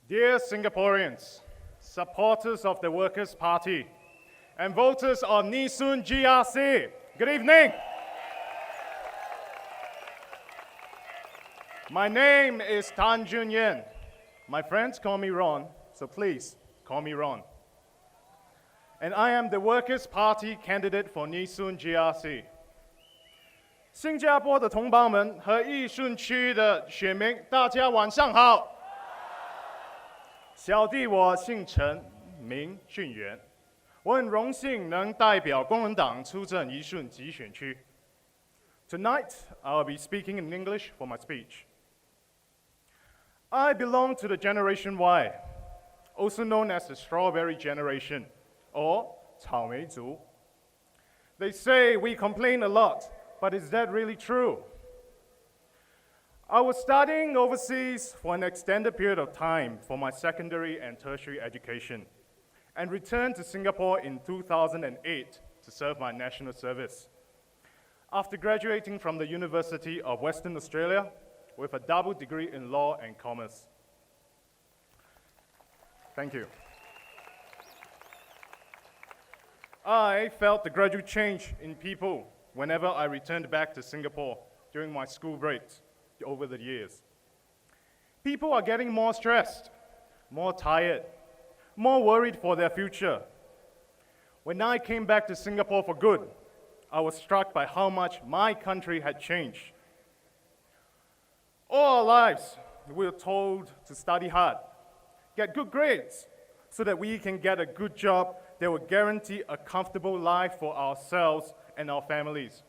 Dear Singaporeans, supporters of the Workers' Party, and voters of Yishun GRC, good evening. My name is Tan Jun Yen. My friends call me Ron, so please call me Ron. And I am the Workers' Party candidate for Yishun GRC. 新加坡的同胞们和义顺区的选民，大家晚上好。小弟我姓陈，名俊元，我很荣幸能代表工人党出征义顺集选区。Tonight, I'll be speaking in English for my speech. I belong to the Generation Y, also known as the Strawberry Generation, or 草莓族. They say we complain a lot, but is that really true? I was studying overseas for an extended period of time for my secondary and tertiary education, and returned to Singapore in 2008 to serve my national service. After graduating from the University of Western Australia with a double degree in law and commerce. Thank you. I felt the gradual change in people whenever I returned back to Singapore during my school breaks over the years. People are getting more stressed, more tired, more worried for their future. When I came back to Singapore for good, I was struck by how much my country had changed. All our lives, we were told to study hard, get good grades, so that we can get a good job that will guarantee a comfortable life for ourselves and our families.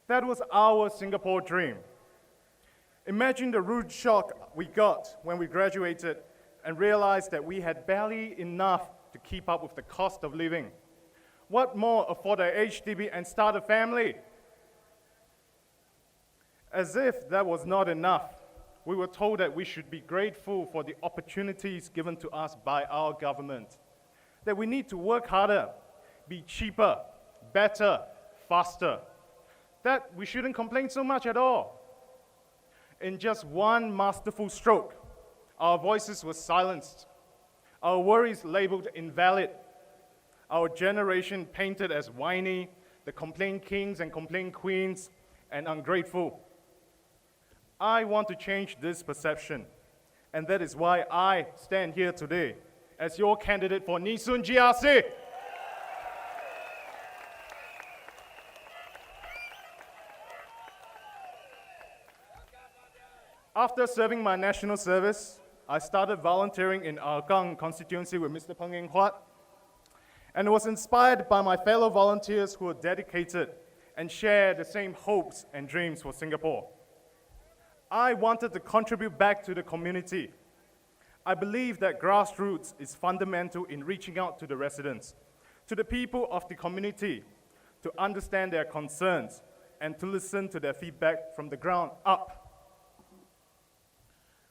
That was our Singapore dream. Imagine the rude shock we got when we graduated and realized that we had barely enough to keep up with the cost of living. What more afford a HDB and start a family? As if that was not enough, we were told that we should be grateful for the opportunities given to us by our government, that we need to work harder, be cheaper, better, faster, that we shouldn't complain so much at all. In just one masterful stroke, our voices were silenced, our worries labeled invalid, our generation painted as whiny, the complaint kings and complaint queens, and ungrateful. I want to change this perception, and that is why I stand here today as your candidate for Yishun GRC. After serving my national service, I started volunteering in Hougang constituency with Mr. Peng Eng Huat, and was inspired by my fellow volunteers who are dedicated and share the same hopes and dreams for Singapore. I wanted to contribute back to the community. I believe that grassroots is fundamental in reaching out to the residents, to the people of the community, to understand their concerns and to listen to their feedback from the ground up.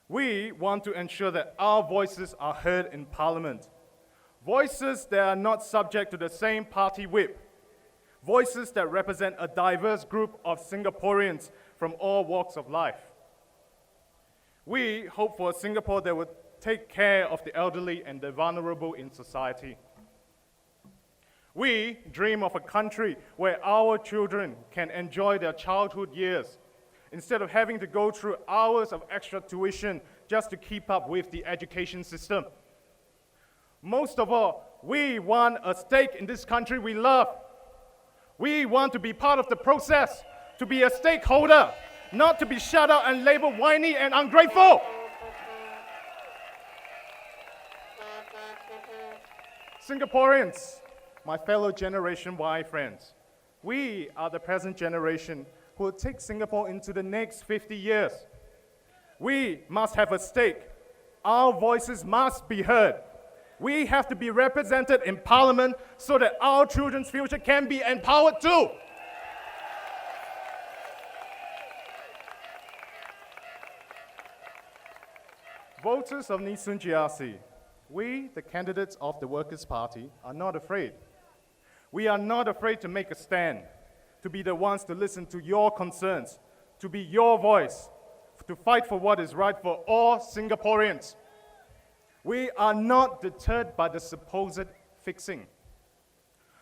We want to ensure that our voices are heard in Parliament. Voices that are not subject to the same party whip. Voices that represent a diverse group of Singaporeans from all walks of life. We hope for a Singapore that would take care of the elderly and the vulnerable in society. We dream of a country where our children can enjoy their childhood years instead of having to go through hours of extra tuition just to keep up with the education system. Most of all, we want a stake in this country we love. We want to be part of the process, to be a stakeholder, not to be shut out and labeled whiny and ungrateful. Singaporeans, my fellow Generation Y friends, we are the present generation who will take Singapore into the next 50 years. We must have a stake. Our voices must be heard. We have to be represented in Parliament so that our children's future can be empowered too. Voters of Yishun GRC, we, the candidates of the Workers' Party, are not afraid. We are not afraid to make a stand, to be the ones to listen to your concerns, to be your voice, to fight for what is right for all Singaporeans. We are not deterred by the supposed fixing.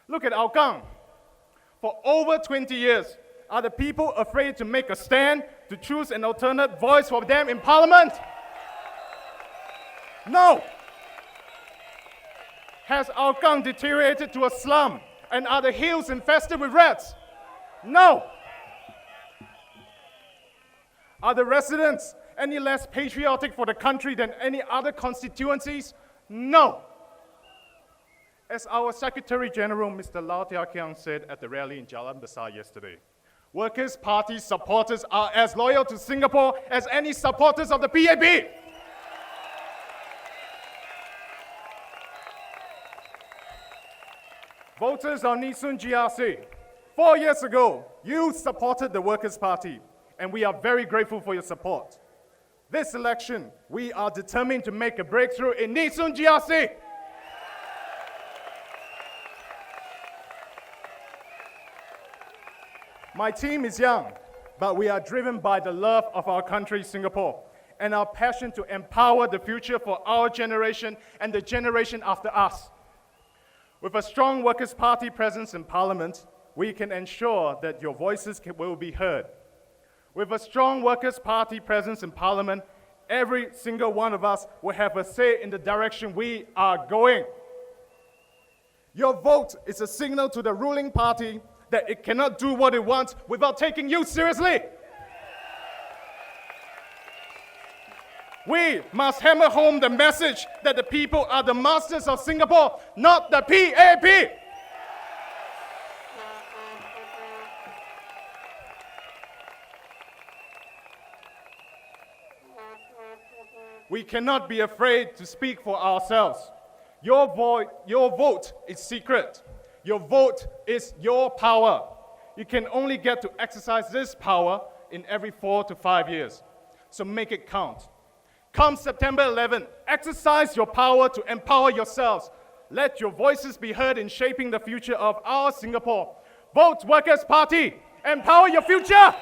Look at Hougang. For over 20 years, are the people afraid to make a stand, to choose an alternate voice for them in Parliament? No. Has Hougang deteriorated to a slum? And are the hills infested with rats? No. Are the residents any less patriotic for the country than any other constituencies? No. As our Secretary General, Mr. Lau Tia Kiang, said at the rally in Jalan Besar yesterday, Workers' Party supporters are as loyal to Singapore as any supporters of the PAP. Voters on Yishun GRC, 4 years ago, you supported the Workers' Party, and we are very grateful for your support. This election, we are determined to make a breakthrough in Yishun GRC. My team is young, but we are driven by the love of our country, Singapore, and our passion to empower the future for our generation and the generation after us. With a strong Workers' Party presence in Parliament, we can ensure that your voices will be heard. With a strong Workers' Party presence in Parliament, every single one of us will have a say in the direction we are going. Your vote is a signal to the ruling party that it cannot do what it wants without taking you seriously. We must hammer home the message that the people are the masters of Singapore, not the PAP. We cannot be afraid to speak for ourselves. Your vote is secret. Your vote is your power. You can only get to exercise this power in every 4 to 5 years. So make it count. Come September 11, exercise your power to empower yourselves. Let your voices be heard in shaping the future of our Singapore. Vote Workers' Party. Empower your future.